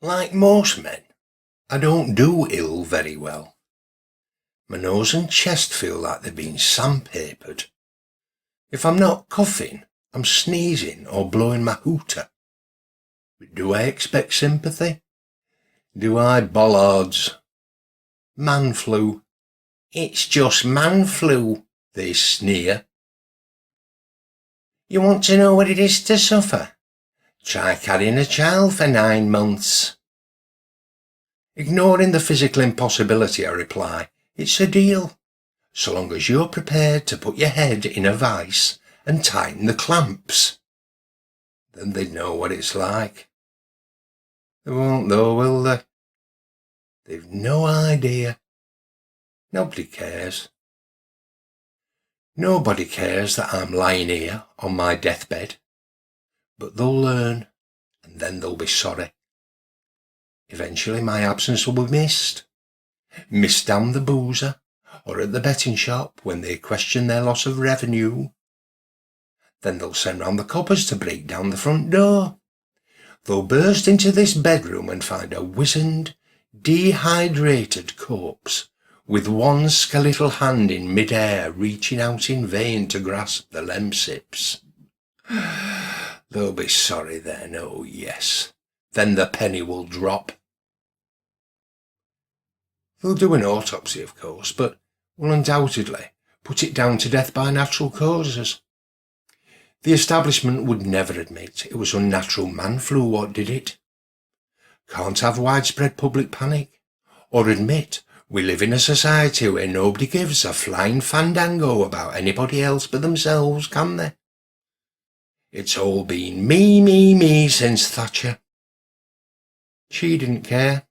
Like most men, I don't do ill very well. My nose and chest feel like they've been sandpapered. If I'm not coughing, I'm sneezing or blowing my hooter. But do I expect sympathy? Do I, bollards? Man flu. It's just man flu, they sneer. You want to know what it is to suffer? Try carrying a child for 9 months. Ignoring the physical impossibility, I reply, it's a deal, so long as you're prepared to put your head in a vice and tighten the clamps. Then they'd know what it's like. They won't though, will they? They've no idea. Nobody cares. Nobody cares that I'm lying here on my deathbed, but they'll learn, and then they'll be sorry. Eventually my absence will be missed down the boozer or at the betting shop when they question their loss of revenue. Then they'll send round the coppers to break down the front door. They'll burst into this bedroom and find a wizened, dehydrated corpse with one skeletal hand in mid-air reaching out in vain to grasp the lemsips. They'll be sorry then, oh yes. Then the penny will drop. They'll do an autopsy, of course, but will undoubtedly put it down to death by natural causes. The establishment would never admit it was unnatural man flu what did it. Can't have widespread public panic, or admit we live in a society where nobody gives a flying fandango about anybody else but themselves, can they? It's all been me since Thatcher. She didn't care.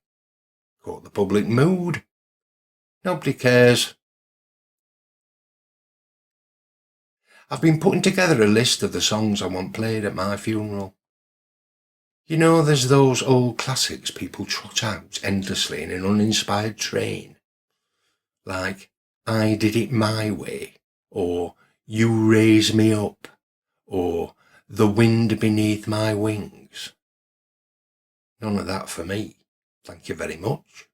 Caught the public mood. Nobody cares. I've been putting together a list of the songs I want played at my funeral. You know, there's those old classics people trot out endlessly in an uninspired train. Like, I Did It My Way, or You Raise Me Up, or The Wind Beneath My Wings. None of that for me, thank you very much.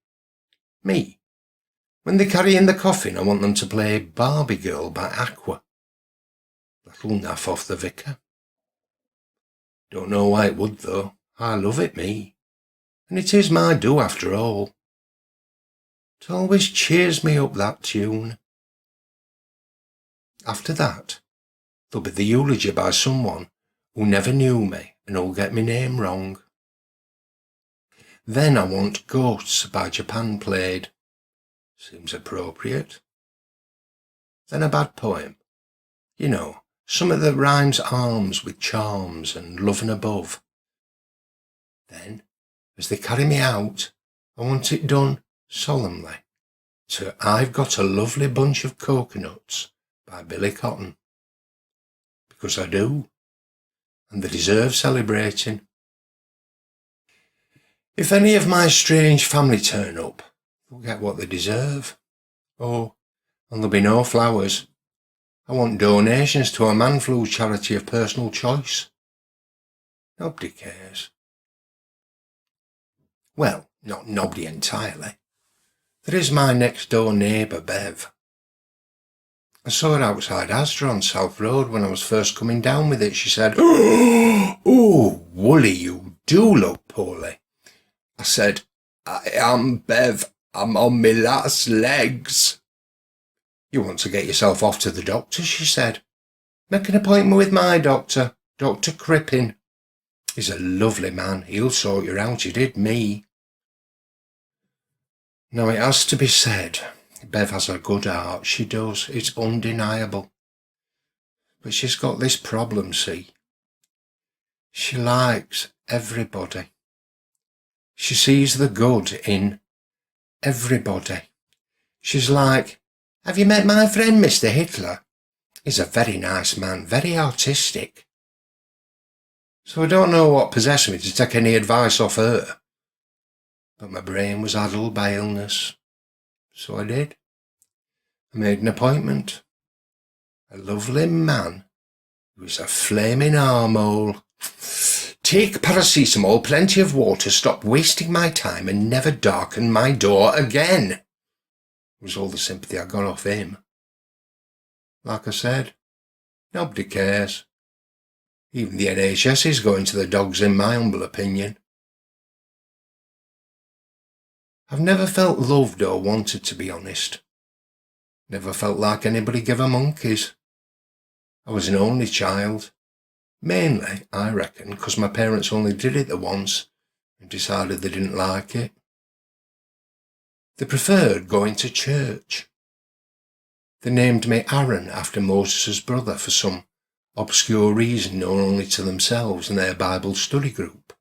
Me. When they carry in the coffin, I want them to play Barbie Girl by Aqua. That'll naff off the vicar. Don't know why it would though. I love it, me. And it is my do after all. It always cheers me up, that tune. After that, there'll be the eulogy by someone who never knew me and who'll get my name wrong. Then I want Ghosts by Japan played. Seems appropriate. Then a bad poem. You know, something that rhymes arms with charms and love and above. Then, as they carry me out, I want it done solemnly to I've Got a Lovely Bunch of Coconuts by Billy Cotton. Because I do, and they deserve celebrating. If any of my strange family turn up, they'll get what they deserve. Oh, and there'll be no flowers. I want donations to a man flu charity of personal choice. Nobody cares. Well, not nobody entirely. There is my next door neighbour, Bev. I saw her outside Asda on South Road when I was first coming down with it. She said, "Oh, Woolley, you do look poorly." I said, "I am, Bev. I'm on my last legs." "You want to get yourself off to the doctor," she said. "Make an appointment with my doctor, Dr. Crippen. He's a lovely man. He'll sort you out. He did me." Now it has to be said, Bev has a good heart. She does. It's undeniable. But she's got this problem, see. She likes everybody. She sees the good in everybody. She's like, "Have you met my friend Mr. Hitler? He's a very nice man, very artistic." So I don't know what possessed me to take any advice off her. But my brain was addled by illness. So I did. I made an appointment. A lovely man who was a flaming armhole. Take paracetamol, plenty of water, stop wasting my time and never darken my door again, was all the sympathy I got off him. Like I said, nobody cares. Even the NHS is going to the dogs in my humble opinion. I've never felt loved or wanted, to be honest. Never felt like anybody gave a monkeys. I was an only child. Mainly, I reckon, because my parents only did it the once and decided they didn't like it. They preferred going to church. They named me Aaron after Moses' brother for some obscure reason known only to themselves and their Bible study group.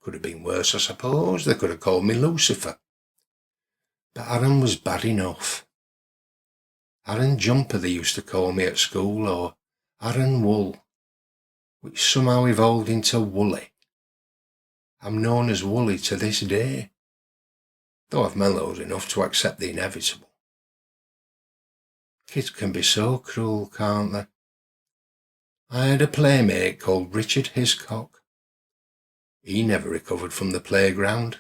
Could have been worse, I suppose. They could have called me Lucifer. But Aaron was bad enough. Aaron Jumper they used to call me at school, or Aaron Wool, which somehow evolved into Woolley. I'm known as Woolley to this day, though I've mellowed enough to accept the inevitable. Kids can be so cruel, can't they? I had a playmate called Richard Hiscock. He never recovered from the playground.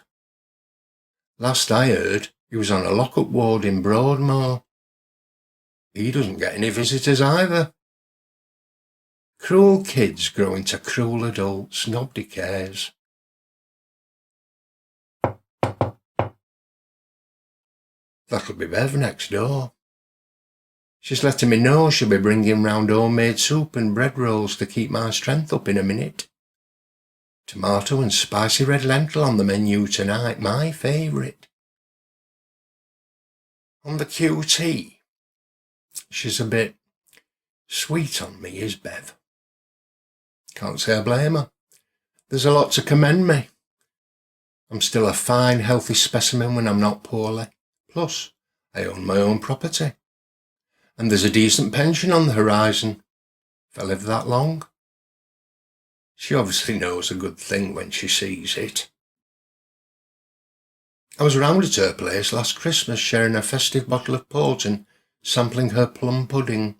Last I heard, he was on a lock-up ward in Broadmoor. He doesn't get any visitors either. Cruel kids grow into cruel adults. Nobody cares. That'll be Bev next door. She's letting me know she'll be bringing round homemade soup and bread rolls to keep my strength up in a minute. Tomato and spicy red lentil on the menu tonight, my favourite. On the QT, she's a bit sweet on me, is Bev. Can't say I blame her. There's a lot to commend me. I'm still a fine, healthy specimen when I'm not poorly. Plus, I own my own property. And there's a decent pension on the horizon, if I live that long. She obviously knows a good thing when she sees it. I was round at her place last Christmas sharing a festive bottle of port and sampling her plum pudding.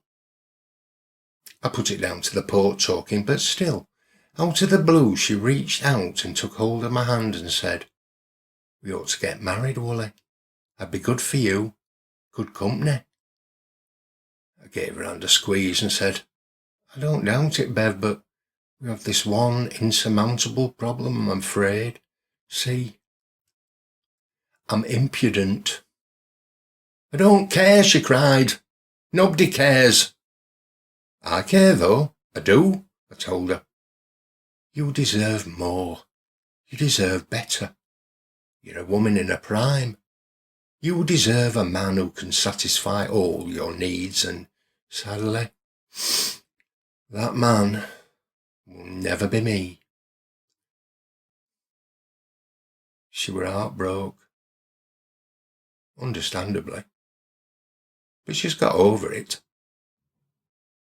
I put it down to the port talking, but still, out of the blue she reached out and took hold of my hand and said, "We ought to get married, Woolley. I'd be good for you, good company." I gave her hand a squeeze and said, "I don't doubt it, Bev, but we have this one insurmountable problem, I'm afraid. See, I'm impudent." "I don't care," she cried. "Nobody cares." "I care, though. I do," I told her. "You deserve more. You deserve better. You're a woman in her prime. You deserve a man who can satisfy all your needs, and sadly, that man will never be me." She were heartbroken. Understandably. But she's got over it.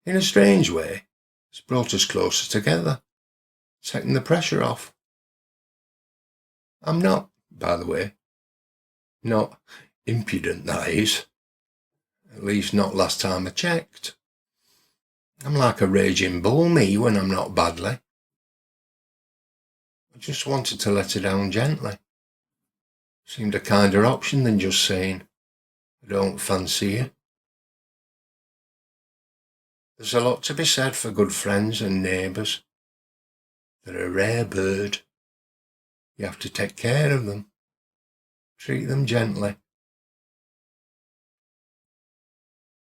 In a strange way, it's brought us closer together, taking the pressure off. I'm not, by the way, not impudent, that is. At least not last time I checked. I'm like a raging bull, me, when I'm not badly. I just wanted to let her down gently. Seemed a kinder option than just saying, "I don't fancy you." There's a lot to be said for good friends and neighbours. They're a rare bird. You have to take care of them. Treat them gently.